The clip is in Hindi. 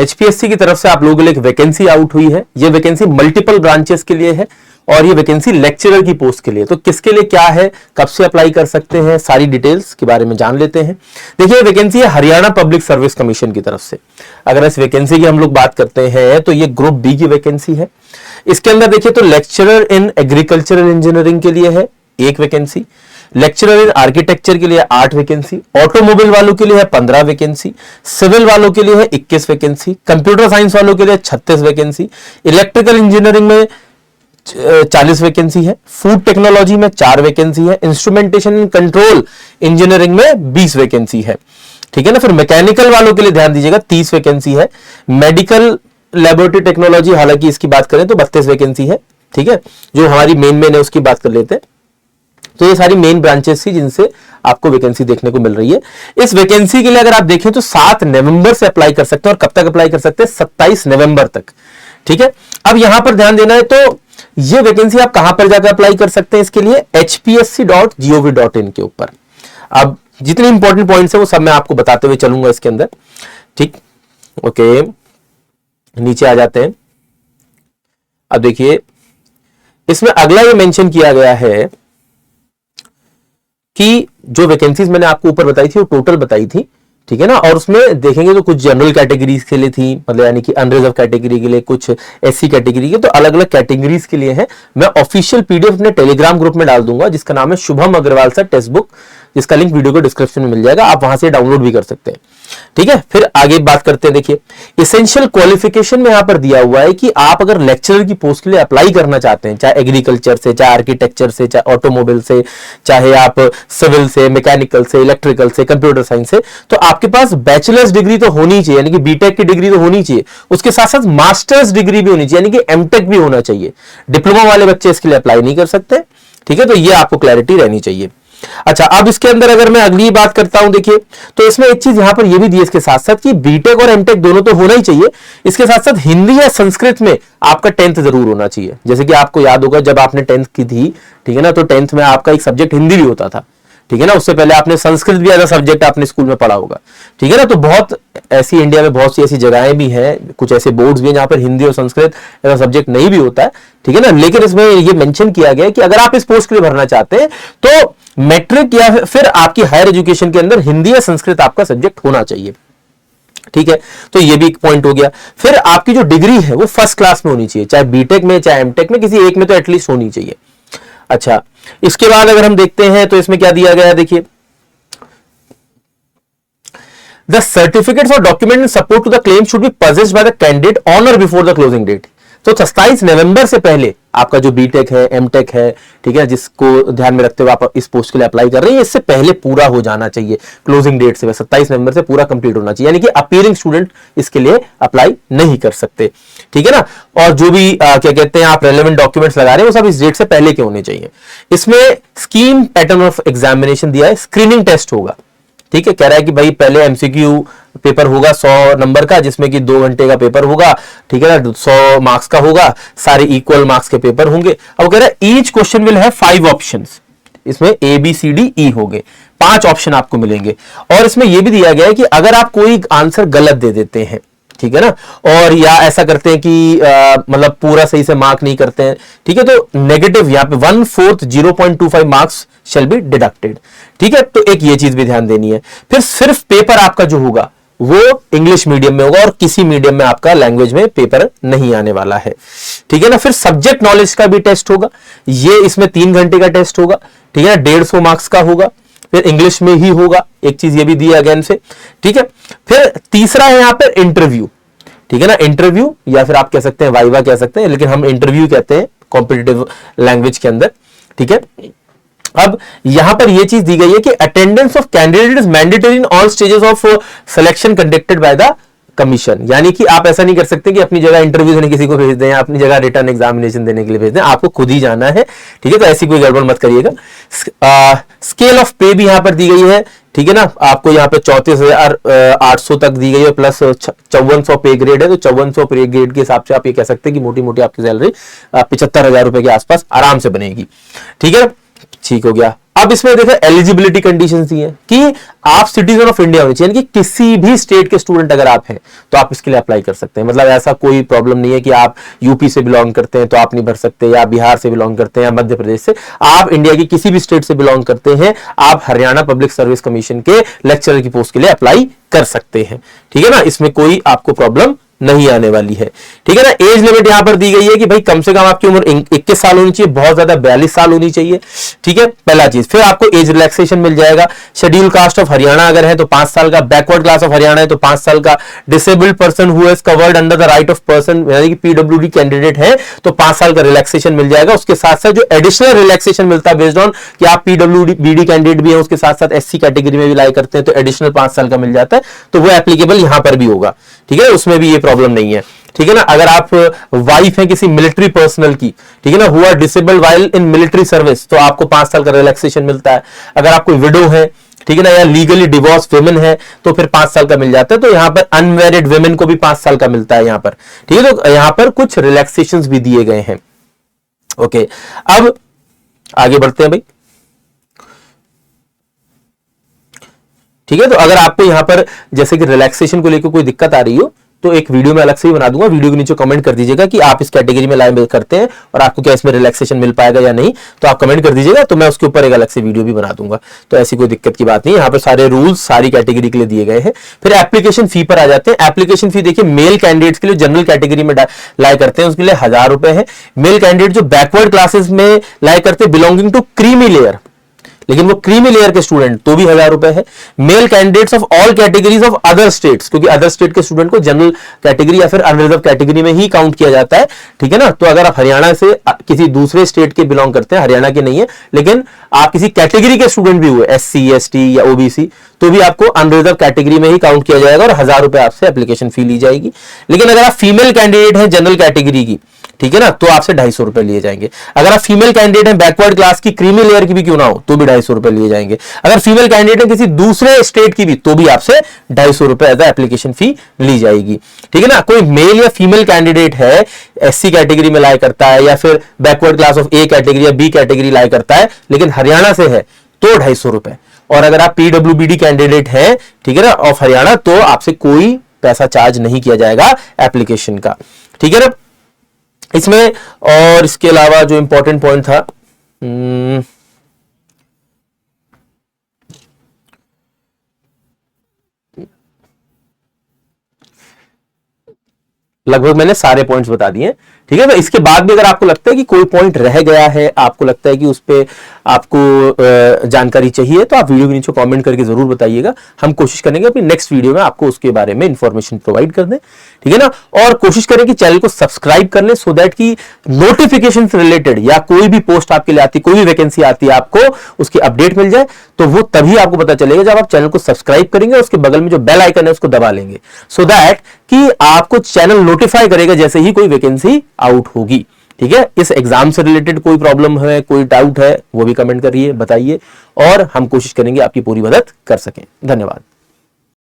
एचपीएससी की तरफ से आप लोगों के लिए एक वैकेंसी आउट हुई है। ये वैकेंसी मल्टीपल ब्रांचेस के लिए है और ये वैकेंसी लेक्चरर की पोस्ट के लिए। तो किसके लिए क्या है, कब से अप्लाई कर सकते हैं, सारी डिटेल्स के बारे में जान लेते हैं। देखिए वैकेंसी है हरियाणा पब्लिक सर्विस कमीशन की तरफ से। अगर इस वैकेंसी की हम लोग बात करते हैं तो ये ग्रुप बी की वैकेंसी है। इसके अंदर देखिए तो लेक्चरर इन एग्रीकल्चरल इंजीनियरिंग के लिए है 1 वैकेंसी, लेक्चरर इन आर्किटेक्चर के लिए 8 वैकेंसी, ऑटोमोबाइल वालों के लिए है 15 वैकेंसी, सिविल वालों के लिए है 21 वैकेंसी, कंप्यूटर साइंस वालों के लिए 36 वैकेंसी, इलेक्ट्रिकल इंजीनियरिंग में 40 वैकेंसी है, फूड टेक्नोलॉजी में 4 वैकेंसी है, इंस्ट्रूमेंटेशन एंड कंट्रोल इंजीनियरिंग में 20 वैकेंसी है। ठीक है ना। फिर मैकेनिकल वालों के लिए ध्यान दीजिएगा 30 वैकेंसी है, मेडिकल लैबोरेटरी टेक्नोलॉजी हालांकि इसकी बात करें तो 32 वैकेंसी है। ठीक है, जो हमारी मेन है उसकी बात कर लेते हैं। तो ये सारी मेन ब्रांचेस थी जिनसे आपको वैकेंसी देखने को मिल रही है। इस वैकेंसी के लिए अगर आप देखें तो 7 नवंबर से अप्लाई कर सकते हैं और कब तक अप्लाई कर सकते हैं, 27 नवंबर तक। ठीक है, अब यहां पर ध्यान देना है, तो ये वैकेंसी आप कहां पर जाकर अप्लाई कर सकते हैं इसके लिए, hpsc.gov.in के ऊपर। अब जितने इंपॉर्टेंट पॉइंट्स है वो सब मैं आपको बताते हुए चलूंगा इसके अंदर। ठीक, ओके, नीचे आ जाते हैं। अब देखिए इसमें अगला ये मेंशन किया गया है कि जो वैकेंसीज मैंने आपको ऊपर बताई थी वो टोटल बताई थी। ठीक है ना, और उसमें देखेंगे तो कुछ जनरल कैटेगरीज के लिए थी, मतलब यानी कि अनरिजर्व कैटेगरी के लिए, कुछ एससी कैटेगरी के, तो अलग अलग कैटेगरीज के लिए है। मैं ऑफिशियल पीडीएफ अपने टेलीग्राम ग्रुप में डाल दूंगा जिसका नाम है Shubham Agarwal sir text book, जिसका लिंक वीडियो के डिस्क्रिप्शन में मिल जाएगा, आप वहां से डाउनलोड भी कर सकते हैं। ठीक है, फिर आगे बात करते हैं। देखिए इसेंशियल क्वालिफिकेशन में यहां पर दिया हुआ है कि आप अगर लेक्चरर की पोस्ट के लिए अप्लाई करना चाहते हैं, चाहे एग्रीकल्चर से, चाहे आर्किटेक्चर से, चाहे ऑटोमोबाइल से, चाहे आप सिविल से, मैकेनिकल से, इलेक्ट्रिकल से, कंप्यूटर साइंस से, तो आपके पास बैचलर्स डिग्री तो होनी चाहिए, यानी कि बीटेक की डिग्री तो होनी चाहिए, उसके साथ साथ मास्टर्स डिग्री भी होनी चाहिए, यानी कि एमटेक भी होना चाहिए। डिप्लोमा वाले बच्चे इसके लिए अप्लाई नहीं कर सकते। ठीक है, तो ये आपको क्लैरिटी रहनी चाहिए। अच्छा, अब इसके अंदर अगर मैं अगली बात करता हूं, देखिए तो इसमें एक चीज यहां पर यह भी दी है इसके साथ साथ कि बीटेक और एमटेक दोनों तो होना ही चाहिए, इसके साथ साथ हिंदी या संस्कृत में आपका 10th जरूर होना चाहिए। जैसे कि आपको याद होगा जब आपने 10th की थी, ठीक है ना, तो 10th में आपका एक सब्जेक्ट हिंदी भी होता था। ठीक है ना, उससे पहले आपने संस्कृत भी एज अ सब्जेक्ट आपने स्कूल में पढ़ा होगा। ठीक है ना, तो बहुत ऐसी इंडिया में बहुत सी ऐसी जगहें भी हैं, कुछ ऐसे बोर्ड्स भी हैं जहां पर हिंदी और संस्कृत एज अ सब्जेक्ट नहीं भी होता है। ठीक है ना, लेकिन इसमें ये मेंशन किया गया है कि अगर आप इस पोस्ट के लिए भरना चाहते हैं तो मैट्रिक या फिर आपकी हायर एजुकेशन के अंदर हिंदी या संस्कृत आपका सब्जेक्ट होना चाहिए। ठीक है, तो ये भी एक पॉइंट हो गया। फिर आपकी जो डिग्री है वो फर्स्ट क्लास में होनी चाहिए, चाहे बीटेक में चाहे एमटेक में, किसी एक में तो एटलीस्ट होनी चाहिए। अच्छा, इसके बाद अगर हम देखते हैं तो इसमें क्या दिया गया है, देखिए द सर्टिफिकेट्स और document in support to the claim should be possessed by the candidate on और बिफोर द क्लोजिंग डेट। तो 27 नवंबर से पहले आपका जो बीटेक है, एमटेक है, ठीक है, जिसको ध्यान में रखते हुए आप इस पोस्ट के लिए अप्लाई कर रहे हैं, इससे पहले पूरा हो जाना चाहिए, क्लोजिंग डेट से 27 नवंबर से पूरा कंप्लीट होना चाहिए, यानी कि अपीयरिंग स्टूडेंट इसके लिए अप्लाई नहीं कर सकते। ठीक है ना, और जो भी क्या कहते हैं आप रेलेवेंट डॉक्यूमेंट्स लगा रहे हैं वो सब इस डेट से पहले के होने चाहिए। इसमें स्कीम पैटर्न ऑफ एग्जामिनेशन दिया है, स्क्रीनिंग टेस्ट होगा। ठीक है, कह रहा है कि भाई पहले एमसीक्यू पेपर होगा 100 नंबर का, जिसमें कि 2 घंटे का पेपर होगा। ठीक है ना, 100 मार्क्स का होगा, सारे इक्वल मार्क्स के पेपर होंगे। अब कह रहा है each question will have 5 options, इसमें A B C D E हो गए, 5 ऑप्शन आपको मिलेंगे। और इसमें यह भी दिया गया है कि अगर आप कोई आंसर गलत दे देते हैं, ठीक है ना, और या ऐसा करते हैं कि मतलब पूरा सही से मार्क नहीं करते हैं, ठीक है, तो नेगेटिव यहां पे 1/4 0.25 मार्क्स शैल बी डिडक्टेड। ठीक है, तो एक ये चीज भी ध्यान देनी है। फिर सिर्फ पेपर आपका जो होगा वो इंग्लिश मीडियम में होगा और किसी मीडियम में आपका लैंग्वेज में पेपर नहीं आने वाला है। ठीक है ना, फिर सब्जेक्ट नॉलेज का भी टेस्ट होगा, ये इसमें 3 घंटे का टेस्ट होगा। ठीक है ना, 150 मार्क्स का होगा, फिर इंग्लिश में ही होगा, एक चीज ये भी दी है अगेन से। ठीक है, फिर तीसरा है यहां पर इंटरव्यू। ठीक है ना, इंटरव्यू या फिर आप कह सकते हैं वाइवा कह सकते हैं, लेकिन हम इंटरव्यू कहते हैं कॉम्पिटिटिव लैंग्वेज के अंदर। ठीक है, अब यहां पर यह चीज दी गई है कि attendance of candidate is mandatory in all stages of selection conducted by the commission. यानी कि आप ऐसा नहीं कर सकते कि अपनी जगह इंटरव्यू देने किसी को भेज दें या अपनी जगह रिटर्न एग्जामिनेशन देने के लिए भेज दें, आपको खुद ही जाना है। ठीक है, तो ऐसी कोई गड़बड़ मत करिएगा। स्केल ऑफ पे भी यहां पर दी गई है। ठीक है ना, आपको यहाँ पे 34,800 तक दी गई है, प्लस 5400 पे ग्रेड है, तो 5400 पे ग्रेड के हिसाब से आप ये कह सकते हैं कि मोटी मोटी आपकी सैलरी 75,000 रुपए के आसपास आराम से बनेगी। ठीक है, ठीक हो गया। अब इसमें देखो एलिजिबिलिटी कंडीशंस दी है कि आप सिटीजन ऑफ इंडिया होने चाहिए, कि किसी भी स्टेट के स्टूडेंट अगर आप हैं तो आप इसके लिए अप्लाई कर सकते हैं। मतलब ऐसा कोई प्रॉब्लम नहीं है कि आप यूपी से बिलोंग करते हैं तो आप नहीं भर सकते, या बिहार से बिलोंग करते हैं, या मध्य प्रदेश से, आप इंडिया की किसी भी स्टेट से बिलोंग करते हैं, आप हरियाणा पब्लिक सर्विस कमीशन के लेक्चरर की पोस्ट के लिए अप्लाई कर सकते हैं। ठीक है ना, इसमें कोई आपको प्रॉब्लम नहीं आने वाली है। ठीक है ना, एज लिमिट यहां पर दी गई है कि भाई कम से कम आपकी उम्र 21 साल होनी चाहिए, बहुत ज्यादा 42 साल होनी चाहिए। ठीक है, पहला चीज। फिर आपको एज रिलैक्सेशन मिल जाएगा। शेड्यूल कास्ट ऑफ हरियाणा अगर है तो 5 साल का, बैकवर्ड क्लास ऑफ हरियाणा है तो 5 साल का, disabled person who has covered under the right of person यानी कि पीडब्ल्यूडी कैंडिडेट है तो 5 साल का रिलैक्सेशन मिल जाएगा। उसके साथ साथ जो एडिशनल रिलैक्सेशन मिलता है बेस्ड ऑन कि आप पीडब्ल्यूडी कैंडिडेट भी है, उसके साथ साथ एससी कैटेगरी में भी लाई करते हैं तो एडिशनल 5 साल का मिल जाता है, तो वो एप्लीकेबल यहां पर भी होगा। ठीक है, उसमें भी ये प्रॉब्लम नहीं है। ठीक है ना, अगर आप वाइफ है किसी मिलिट्री पर्सनल की, ठीक है ना, who are disabled while in military service, तो आपको 5 साल का रिलैक्सेशन मिलता है। अगर आप कोई विडो है, ठीक है ना, या लीगली डिवोर्स वुमेन है तो फिर 5 साल का मिल जाता है। तो यहां पर अनमैरिड वुमेन को भी 5 साल का मिलता है यहां पर। ठीक है, तो यहां पर कुछ रिलैक्सेशंस भी दिए गए हैं। ओके, अब आगे बढ़ते हैं भाई। ठीक है, तो अगर आपको यहां पर जैसे कि रिलैक्सेशन को लेकर कोई दिक्कत आ रही हो तो एक वीडियो में अलग से ही बना दूंगा, वीडियो के नीचे कमेंट कर दीजिएगा कि आप इस कैटेगरी में लाइन करते हैं और आपको क्या इसमें रिलैक्सेशन मिल पाएगा या नहीं, तो आप कमेंट कर दीजिएगा, तो मैं उसके ऊपर एक अलग से वीडियो भी बना दूंगा। तो ऐसी कोई दिक्कत की बात नहीं है, यहाँ पर सारे रूल्स सारी कैटेगरी के लिए दिए गए हैं। फिर एप्लीकेशन फी पर आ जाते हैं। एप्लीकेशन फी देखिए, मेल कैंडिडेट्स के लिए जनरल कैटेगरी में लाई करते हैं उसके लिए 1000 रुपए है। मेल कैंडिडेट जो बैकवर्ड क्लासेस में लाई करते हैं बिलोंगिंग टू क्रीमी लेयर, लेकिन वो क्रीमी लेयर के स्टूडेंट तो भी 1000 रुपए है। Male candidates of all categories of other states, क्योंकि अदर स्टेट के स्टूडेंट को जनरल कैटेगरी या फिर अनरिजर्व कैटेगरी में ही काउंट किया जाता है। ठीक है ना, तो अगर आप हरियाणा से किसी दूसरे स्टेट के बिलोंग करते हैं, हरियाणा के नहीं है, लेकिन आप किसी कैटेगरी के स्टूडेंट भी हुए, एससी, एसटी या ओबीसी, तो भी आपको अनरिजर्व कैटेगरी में ही काउंट किया जाएगा और 1000 रुपए आपसे एप्लीकेशन फी ली जाएगी। लेकिन अगर आप फीमेल कैंडिडेट हैं जनरल कैटेगरी की, ठीक है ना, तो आपसे 250 रुपए लिए जाएंगे। अगर आप फीमेल कैंडिडेट हैं बैकवर्ड क्लास की, क्रीमी लेयर की भी क्यों ना हो, तो भी 250 रुपए लिए जाएंगे। अगर फीमेल कैंडिडेट है किसी दूसरे स्टेट की भी, तो भी आपसे 250 रुपए एज एप्लीकेशन फी ली जाएगी। ठीक है ना, कोई मेल या फीमेल कैंडिडेट है, एससी कैटेगरी में लाई करता है या फिर backward class of A category या बी कैटेगरी लाई करता है, लेकिन हरियाणा से है तो 250 रुपए। और अगर आप पीडब्ल्यूबीडी कैंडिडेट है, ठीक है ना, ऑफ हरियाणा, तो आपसे कोई पैसा चार्ज नहीं किया जाएगा एप्लीकेशन का। ठीक है ना, इसमें और इसके अलावा जो इंपॉर्टेंट पॉइंट था, लगभग मैंने सारे पॉइंट्स बता दिए। ठीक है, तो इसके बाद भी अगर आपको लगता है कि कोई पॉइंट रह गया है, आपको लगता है कि उस पे आपको जानकारी चाहिए, तो आप वीडियो के नीचे कमेंट करके जरूर बताइएगा। हम कोशिश करेंगे अपनी नेक्स्ट वीडियो में आपको उसके बारे में इंफॉर्मेशन प्रोवाइड कर दें। ठीक है ना, और कोशिश करें कि चैनल को सब्सक्राइब कर लें, सो दैट की नोटिफिकेशन रिलेटेड या कोई भी पोस्ट आपके लिए आती, कोई भी वैकेंसी आती है, आपको उसकी अपडेट मिल जाए। तो वो तभी आपको पता चलेगा जब आप चैनल को सब्सक्राइब करेंगे, उसके बगल में जो बेल आइकन है उसको दबा लेंगे, सो दैट कि आपको चैनल नोटिफाई करेगा जैसे ही कोई वैकेंसी आउट होगी। ठीक है, इस एग्जाम से रिलेटेड कोई प्रॉब्लम है, कोई डाउट है, वो भी कमेंट करिए, बताइए, और हम कोशिश करेंगे आपकी पूरी मदद कर सकें। धन्यवाद।